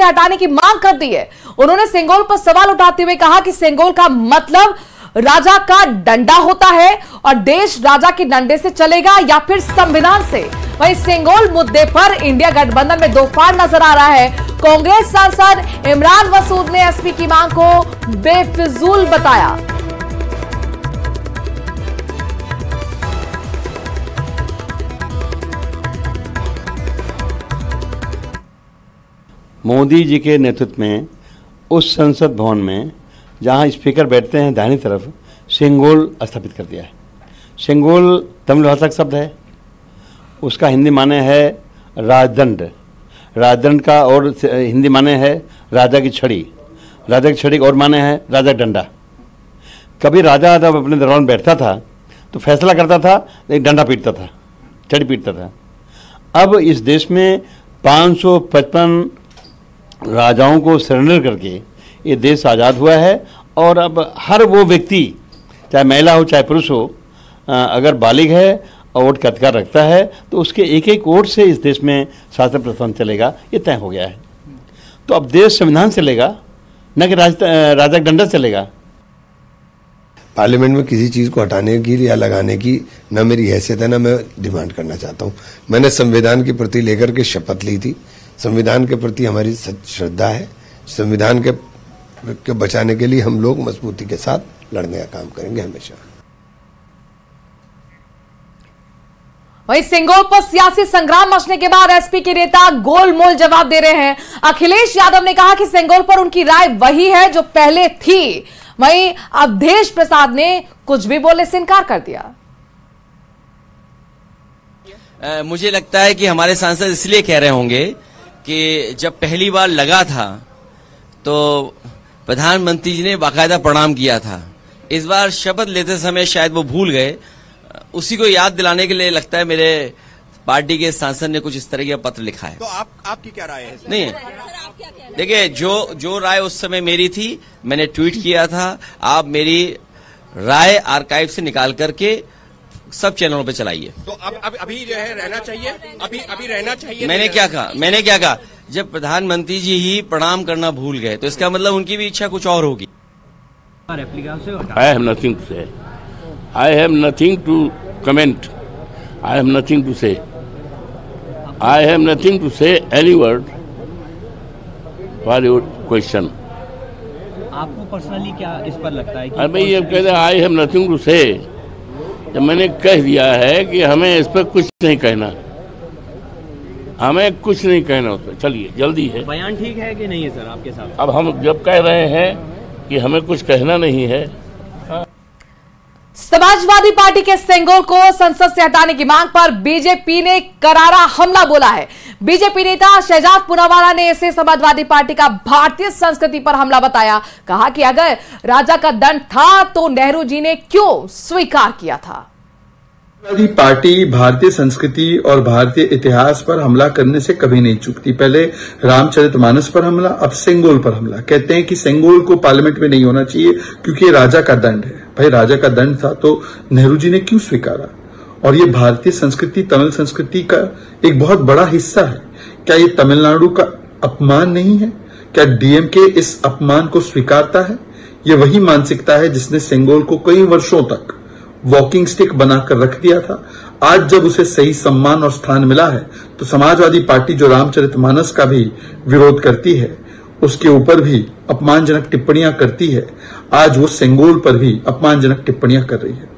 से हटाने की मांग कर दी है। उन्होंने सेंगोल पर सवाल उठाते हुए कहा कि सेंगोल का मतलब राजा का डंडा होता है और देश राजा के डंडे से चलेगा या फिर संविधान से। वहीं सेंगोल मुद्दे पर इंडिया गठबंधन में दो फाड़ नजर आ रहा है। कांग्रेस सांसद इमरान मसूद ने एसपी की मांग को बेफिजूल बताया। मोदी जी के नेतृत्व में उस संसद भवन में जहां स्पीकर बैठते हैं दाहिनी तरफ, सेंगोल स्थापित कर दिया है। सेंगोल तमिल भाषा का शब्द है, उसका हिंदी माने है राजदंड। राजदंड का और हिंदी माने है राजा की छड़ी। राजा की छड़ी और माने है राजा डंडा। कभी राजा जब अपने दरबार में बैठता था तो फैसला करता था, एक डंडा पीटता था, छड़ी पीटता था। अब इस देश में 555 राजाओं को सरेंडर करके ये देश आज़ाद हुआ है और अब हर वो व्यक्ति, चाहे महिला हो चाहे पुरुष हो, अगर बालिग है और वोट का अधिकार रखता है तो उसके एक एक वोट से इस देश में शासन प्रशासन चलेगा, ये तय हो गया है। तो अब देश संविधान चलेगा, न कि राजा का डंडा चलेगा। पार्लियामेंट में किसी चीज़ को हटाने की या लगाने की न मेरी हैसियत है, न मैं डिमांड करना चाहता हूँ। मैंने संविधान के प्रति लेकर के शपथ ली थी। संविधान के प्रति हमारी श्रद्धा है। संविधान के बचाने के लिए हम लोग मजबूती के साथ लड़ने का काम करेंगे हमेशा। वहीं सेंगोल पर सियासी संग्राम मचने के बाद एसपी के नेता गोलमोल जवाब दे रहे हैं। अखिलेश यादव ने कहा कि सेंगोल पर उनकी राय वही है जो पहले थी। वहीं अवधेश प्रसाद ने कुछ भी बोलने से इनकार कर दिया। मुझे लगता है कि हमारे सांसद इसलिए कह रहे होंगे कि जब पहली बार लगा था तो प्रधानमंत्री जी ने बाकायदा प्रणाम किया था। इस बार शपथ लेते समय शायद वो भूल गए। उसी को याद दिलाने के लिए लगता है मेरे पार्टी के सांसद ने कुछ इस तरह का पत्र लिखा है। तो आपकी क्या राय है? नहीं, देखिए जो राय उस समय मेरी थी मैंने ट्वीट किया था। आप मेरी राय आर्काइव से निकाल करके सब चैनलों पे चलाइए। तो अब अभी जो है रहना चाहिए, अभी रहना चाहिए। मैंने क्या कहा जब प्रधानमंत्री जी ही प्रणाम करना भूल गए तो इसका मतलब उनकी भी इच्छा कुछ और होगी। I have nothing to say. I have nothing to comment. I have nothing to say. I have nothing to say any word for your question. आपको पर्सनली क्या इस पर लगता है? अरे भाई ये कहते हैं I have nothing to say। जब मैंने कह दिया है कि हमें इस पर कुछ नहीं कहना, हमें कुछ नहीं कहना उस पर। चलिए जल्दी है। बयान ठीक है कि नहीं है सर आपके साथ? अब हम जब कह रहे हैं कि हमें कुछ कहना नहीं है। समाजवादी पार्टी के सेंगोल को संसद से हटाने की मांग पर बीजेपी ने करारा हमला बोला है। बीजेपी नेता शहजाद पूनावाला ने इसे समाजवादी पार्टी का भारतीय संस्कृति पर हमला बताया। कहा कि अगर राजा का दंड था तो नेहरू जी ने क्यों स्वीकार किया था। समाजवादी पार्टी भारतीय संस्कृति और भारतीय इतिहास पर हमला करने से कभी नहीं चूकती। पहले रामचरितमानस पर हमला, अब सेंगोल पर हमला। कहते हैं कि सेंगोल को पार्लियामेंट में नहीं होना चाहिए क्योंकि ये राजा का दंड है। भाई राजा का दंड था तो नेहरू जी ने क्यों स्वीकारा? और ये भारतीय संस्कृति, तमिल संस्कृति का एक बहुत बड़ा हिस्सा है। क्या ये तमिलनाडु का अपमान नहीं है? क्या डीएमके इस अपमान को स्वीकारता है? ये वही मानसिकता है जिसने सेंगोल को कई वर्षों तक वॉकिंग स्टिक बनाकर रख दिया था। आज जब उसे सही सम्मान और स्थान मिला है तो समाजवादी पार्टी जो रामचरितमानस का भी विरोध करती है, उसके ऊपर भी अपमानजनक टिप्पणियां करती है, आज वो सेंगोल पर भी अपमानजनक टिप्पणियां कर रही है।